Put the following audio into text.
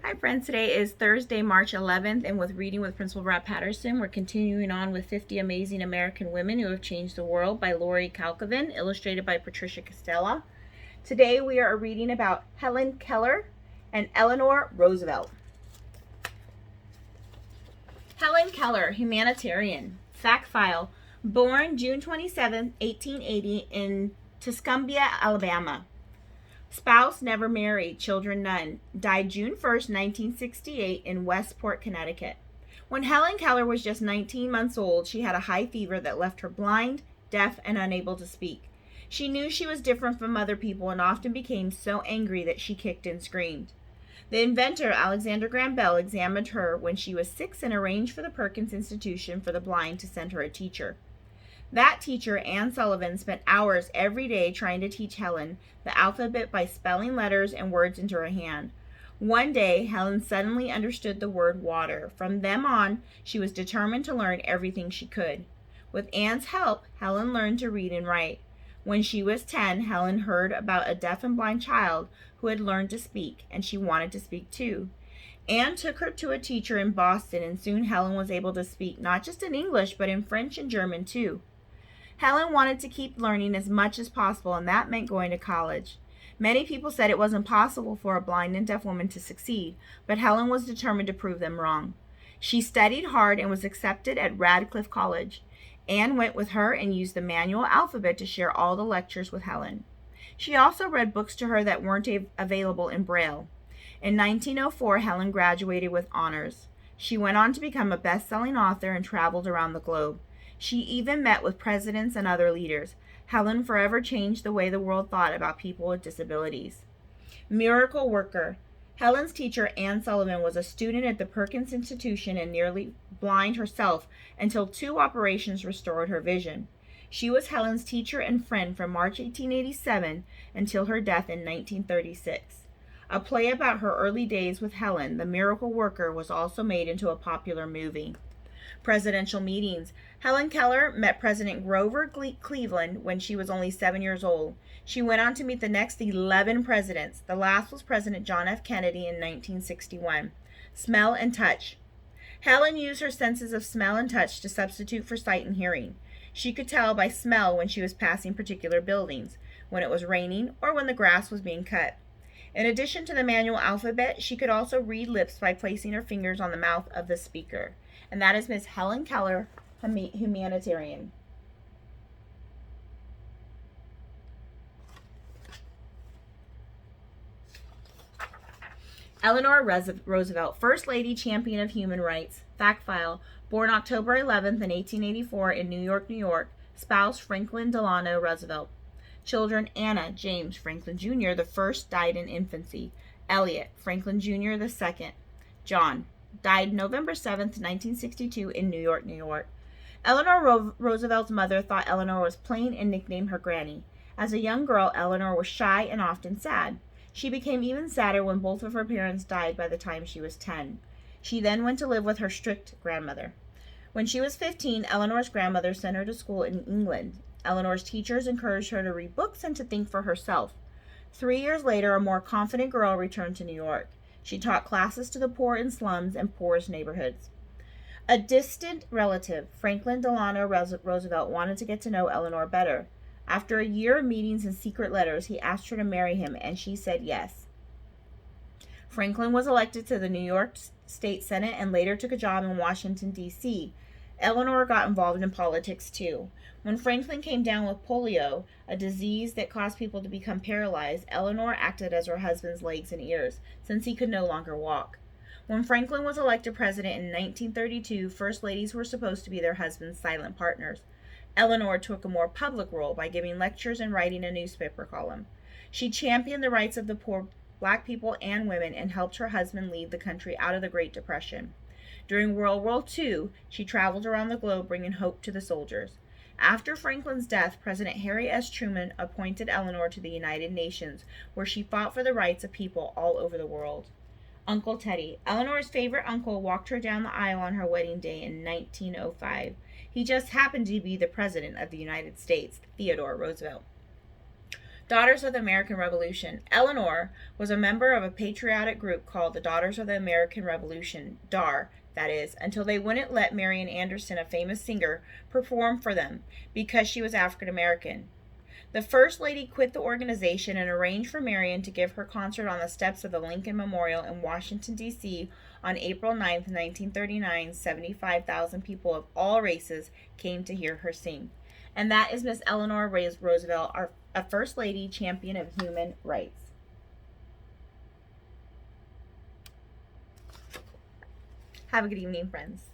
Hi friends, today is Thursday, March 11th, and with Reading with Principal Rabb-Patterson, we're continuing on with 50 Amazing American Women Who Have Changed the World by Laurie Calkhoven, illustrated by Patricia Castelao. Today we are reading about Helen Keller and Eleanor Roosevelt. Helen Keller, humanitarian. Fact file. Born June 27, 1880 in Tuscumbia, Alabama. Spouse never married, children none. Died June 1st, 1968 in Westport, Connecticut. When Helen Keller was just 19 months old, she had a high fever that left her blind, deaf, and unable to speak. She knew she was different from other people and often became so angry that she kicked and screamed. The inventor, Alexander Graham Bell, examined her when she was 6 and arranged for the Perkins Institution for the Blind to send her a teacher. That teacher, Anne Sullivan, spent hours every day trying to teach Helen the alphabet by spelling letters and words into her hand. One day, Helen suddenly understood the word water. From then on, she was determined to learn everything she could. With Anne's help, Helen learned to read and write. When she was 10, Helen heard about a deaf and blind child who had learned to speak, and she wanted to speak too. Anne took her to a teacher in Boston, and soon Helen was able to speak not just in English, but in French and German too. Helen wanted to keep learning as much as possible, and that meant going to college. Many people said it was impossible for a blind and deaf woman to succeed, but Helen was determined to prove them wrong. She studied hard and was accepted at Radcliffe College. Anne went with her and used the manual alphabet to share all the lectures with Helen. She also read books to her that weren't available in Braille. In 1904, Helen graduated with honors. She went on to become a best-selling author and traveled around the globe. She even met with presidents and other leaders. Helen forever changed the way the world thought about people with disabilities. Miracle worker. Helen's teacher, Anne Sullivan, was a student at the Perkins Institution and nearly blind herself until 2 operations restored her vision. She was Helen's teacher and friend from March 1887 until her death in 1936. A play about her early days with Helen, the miracle worker, was also made into a popular movie. Presidential meetings. Helen Keller met President Grover Cleveland when she was only 7 years old. She went on to meet the next 11 presidents. The last was President John F. Kennedy in 1961. Smell and touch. Helen used her senses of smell and touch to substitute for sight and hearing. She could tell by smell when she was passing particular buildings, when it was raining, or when the grass was being cut. In addition to the manual alphabet, she could also read lips by placing her fingers on the mouth of the speaker. And that is Miss Helen Keller, humanitarian. Eleanor Roosevelt, First Lady, Champion of Human Rights. Fact file. Born October 11th in 1884 in New York, New York. Spouse, Franklin Delano Roosevelt. Children, Anna, James, Franklin Jr., the first, died in infancy. Elliot, Franklin Jr., the second. John, died November 7th, 1962 in New York, New York. Eleanor Roosevelt's mother thought Eleanor was plain and nicknamed her Granny. As a young girl, Eleanor was shy and often sad. She became even sadder when both of her parents died by the time she was 10. She then went to live with her strict grandmother. When she was 15, Eleanor's grandmother sent her to school in England. Eleanor's teachers encouraged her to read books and to think for herself. 3 years later, a more confident girl returned to New York. She taught classes to the poor in slums and poorest neighborhoods. A distant relative, Franklin Delano Roosevelt, wanted to get to know Eleanor better. After a year of meetings and secret letters, he asked her to marry him, and she said yes. Franklin was elected to the New York State Senate and later took a job in Washington, D.C. Eleanor got involved in politics too. When Franklin came down with polio, a disease that caused people to become paralyzed, Eleanor acted as her husband's legs and ears, since he could no longer walk. When Franklin was elected president in 1932, first ladies were supposed to be their husband's silent partners. Eleanor took a more public role by giving lectures and writing a newspaper column. She championed the rights of the poor, black people, and women, and helped her husband lead the country out of the Great Depression. During World War II, she traveled around the globe bringing hope to the soldiers. After Franklin's death, President Harry S. Truman appointed Eleanor to the United Nations, where she fought for the rights of people all over the world. Uncle Teddy. Eleanor's favorite uncle walked her down the aisle on her wedding day in 1905. He just happened to be the President of the United States, Theodore Roosevelt. Daughters of the American Revolution. Eleanor was a member of a patriotic group called the Daughters of the American Revolution, DAR, that is, until they wouldn't let Marian Anderson, a famous singer, perform for them because she was African American. The First Lady quit the organization and arranged for Marian to give her concert on the steps of the Lincoln Memorial in Washington, D.C. on April 9th, 1939. 75,000 people of all races came to hear her sing. And that is Miss Eleanor Roosevelt, a First Lady champion of human rights. Have a good evening, friends.